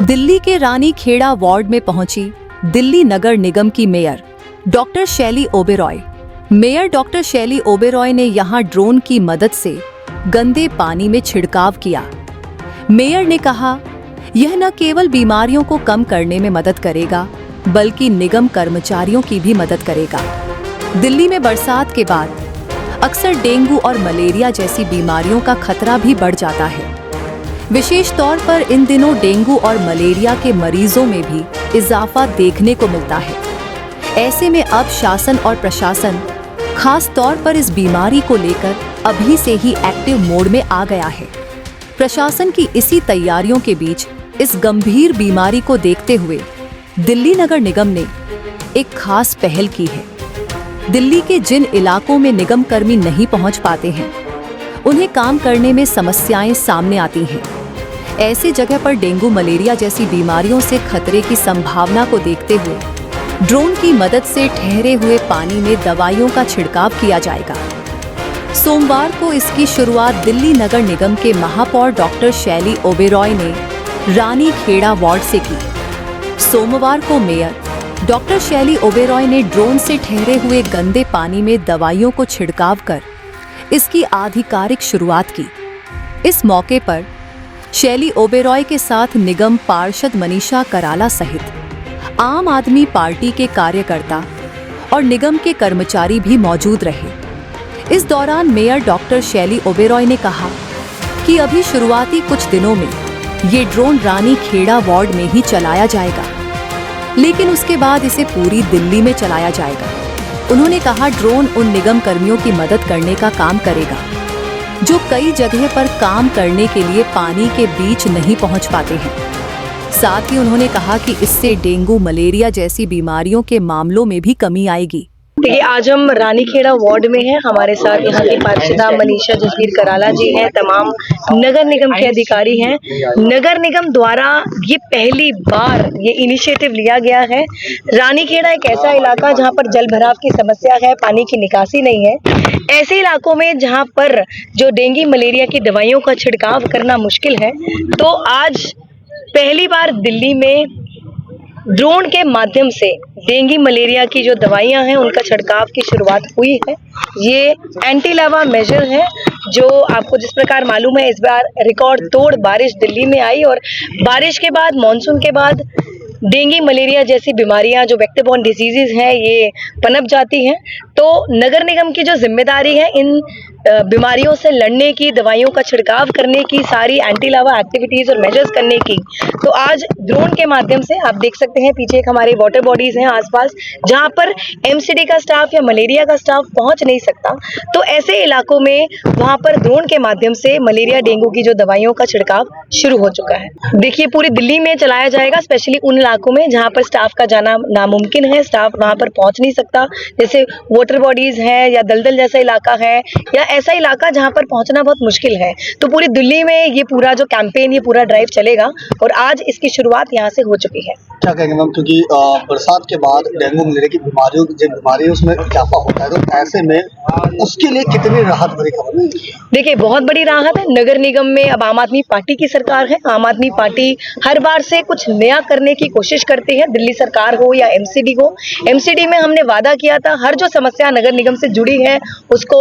दिल्ली के रानी खेड़ा वार्ड में पहुंची दिल्ली नगर निगम की मेयर डॉक्टर शैली ओबेरॉय। मेयर डॉक्टर शैली ओबेरॉय ने यहां ड्रोन की मदद से गंदे पानी में छिड़काव किया। मेयर ने कहा, यह न केवल बीमारियों को कम करने में मदद करेगा बल्कि निगम कर्मचारियों की भी मदद करेगा। दिल्ली में बरसात के बाद अक्सर डेंगू और मलेरिया जैसी बीमारियों का खतरा भी बढ़ जाता है। विशेष तौर पर इन दिनों डेंगू और मलेरिया के मरीजों में भी इजाफा देखने को मिलता है। ऐसे में अब शासन और प्रशासन खास तौर पर इस बीमारी को लेकर अभी से ही एक्टिव मोड में आ गया है। प्रशासन की इसी तैयारियों के बीच इस गंभीर बीमारी को देखते हुए दिल्ली नगर निगम ने एक खास पहल की है। दिल्ली के जिन इलाकों में निगम कर्मी नहीं पहुंच पाते हैं, उन्हें काम करने में समस्याएं सामने आती हैं। ऐसी जगह पर डेंगू मलेरिया जैसी बीमारियों से खतरे की संभावना को देखते हुए ड्रोन की मदद से ठहरे हुए पानी में दवाइयों का छिड़काव किया जाएगा। सोमवार को इसकी शुरुआत दिल्ली नगर निगम के महापौर डॉक्टर शैली ओबेरॉय ने रानी खेड़ा वार्ड से की। सोमवार को मेयर डॉक्टर शैली ओबेरॉय ने ड्रोन से ठहरे हुए गंदे पानी में दवाइयों को छिड़काव कर इसकी आधिकारिक शुरुआत की। इस मौके पर शैली ओबेरॉय के साथ निगम पार्षद मनीषा कराला सहित आम आदमी पार्टी के कार्यकर्ता और निगम के कर्मचारी भी मौजूद रहे। इस दौरान मेयर डॉक्टर शैली ओबेरॉय ने कहा कि अभी शुरुआती कुछ दिनों में ये ड्रोन रानी खेड़ा वार्ड में ही चलाया जाएगा, लेकिन उसके बाद इसे पूरी दिल्ली में चलाया जाएगा। उन्होंने कहा, ड्रोन उन निगम कर्मियों की मदद करने का काम करेगा जो कई जगह पर काम करने के लिए पानी के बीच नहीं पहुंच पाते हैं। साथ ही उन्होंने कहा कि इससे डेंगू मलेरिया जैसी बीमारियों के मामलों में भी कमी आएगी। देखिए, आज हम रानीखेड़ा वार्ड में हैं। हमारे साथ यहाँ की पार्षदा मनीषा जसवीर कराला जी हैं, तमाम नगर निगम के अधिकारी हैं। नगर निगम द्वारा ये पहली बार ये इनिशिएटिव लिया गया है। रानीखेड़ा एक ऐसा इलाका जहाँ पर जल भराव की समस्या है, पानी की निकासी नहीं है। ऐसे इलाकों में जहाँ पर जो डेंगू मलेरिया की दवाइयों का छिड़काव करना मुश्किल है, तो आज पहली बार दिल्ली में ड्रोन के माध्यम से डेंगू मलेरिया की जो दवाइयां हैं उनका छिड़काव की शुरुआत हुई है। ये एंटी लावा मेजर है, जो आपको जिस प्रकार मालूम है, इस बार रिकॉर्ड तोड़ बारिश दिल्ली में आई और बारिश के बाद, मानसून के बाद डेंगू मलेरिया जैसी बीमारियां जो वेक्टर बॉर्न डिजीजेज हैं ये पनप जाती हैं। तो नगर निगम की जो जिम्मेदारी है इन बीमारियों से लड़ने की, दवाइयों का छिड़काव करने की, सारी एंटी लावा एक्टिविटीज और मेजर्स करने की, तो आज ड्रोन के माध्यम से आप देख सकते हैं पीछे एक हमारे वाटर बॉडीज हैं आसपास, जहां पर एमसीडी का स्टाफ या मलेरिया का स्टाफ पहुंच नहीं सकता, तो ऐसे इलाकों में वहां पर ड्रोन के माध्यम से मलेरिया डेंगू की जो दवाइयों का छिड़काव शुरू हो चुका है। देखिए, पूरी दिल्ली में चलाया जाएगा, स्पेशली उन इलाकों में जहाँ पर स्टाफ का जाना नामुमकिन है, स्टाफ वहां पर पहुंच नहीं सकता, जैसे वाटर बॉडीज है या दलदल जैसा इलाका है या ऐसा इलाका जहां पर पहुंचना बहुत मुश्किल है। तो पूरी दिल्ली में ये पूरा जो कैंपेन, ये पूरा ड्राइव चलेगा और आज इसकी शुरुआत यहां से हो चुकी है। क्या कहेंगे मैम, क्योंकि बरसात के बाद डेंगू मलेरिया की बीमारियों उसमें इजाफा होता है, तो ऐसे में उसके लिए कितनी राहत भरी खबर है? देखिए, बहुत बड़ी राहत है। नगर निगम में अब आम आदमी पार्टी की सरकार है। आम आदमी पार्टी हर बार से कुछ नया करने की कोशिश करती है, दिल्ली सरकार हो या एमसीडी हो। एमसीडी में हमने वादा किया था हर जो समस्या नगर निगम से जुड़ी है उसको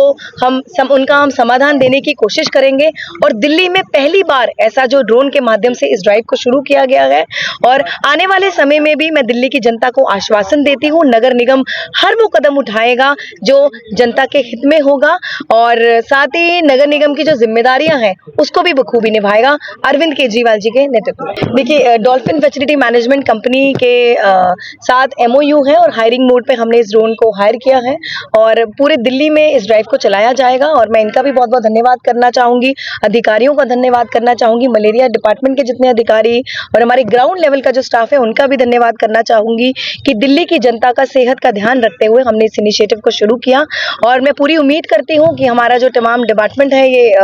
उनका हम समाधान देने की कोशिश करेंगे। और दिल्ली में पहली बार ऐसा जो ड्रोन के माध्यम से इस ड्राइव को शुरू किया गया है और आने वाले समय में भी मैं दिल्ली की जनता को आश्वासन देती हूँ, नगर निगम हर वो कदम उठाएगा जो जनता के हित में होगा और साथ ही नगर निगम की जो जिम्मेदारियां हैं उसको भी बखूबी निभाएगा अरविंद केजरीवाल जी के नेतृत्व में। देखिए, डॉल्फिन फैसिलिटी मैनेजमेंट कंपनी के साथ एमओयू है और हायरिंग मोड पे हमने इस ड्रोन को हायर किया है और पूरे दिल्ली में इस ड्राइव को चलाया जाएगा। और मैं इनका भी बहुत बहुत धन्यवाद करना चाहूंगी, अधिकारियों का धन्यवाद करना चाहूंगी, मलेरिया डिपार्टमेंट के जितने अधिकारी और हमारे ग्राउंड लेवल का जो स्टाफ है उनका भी धन्यवाद करना चाहूंगी कि दिल्ली की जनता का सेहत का ध्यान रखते हुए हमने इस इनिशिएटिव को शुरू किया। और मैं पूरी उम्मीद करती हूँ कि हमारा जो तमाम डिपार्टमेंट है, ये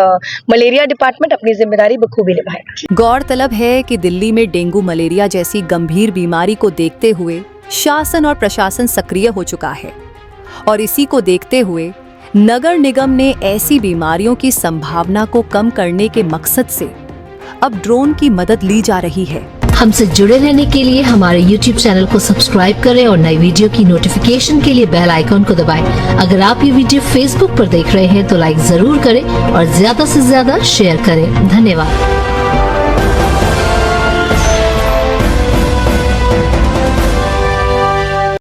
मलेरिया डिपार्टमेंट अपनी जिम्मेदारी बखूबी निभाएगा। गौरतलब है कि दिल्ली में डेंगू मलेरिया जैसी गंभीर बीमारी को देखते हुए शासन और प्रशासन सक्रिय हो चुका है और इसी को देखते हुए नगर निगम ने ऐसी बीमारियों की संभावना को कम करने के मकसद से अब ड्रोन की मदद ली जा रही है। हमसे जुड़े रहने के लिए हमारे YouTube चैनल को सब्सक्राइब करें और नई वीडियो की नोटिफिकेशन के लिए बेल आइकॉन को दबाएं। अगर आप ये वीडियो Facebook पर देख रहे हैं तो लाइक जरूर करें और ज्यादा से ज्यादा शेयर करें। धन्यवाद।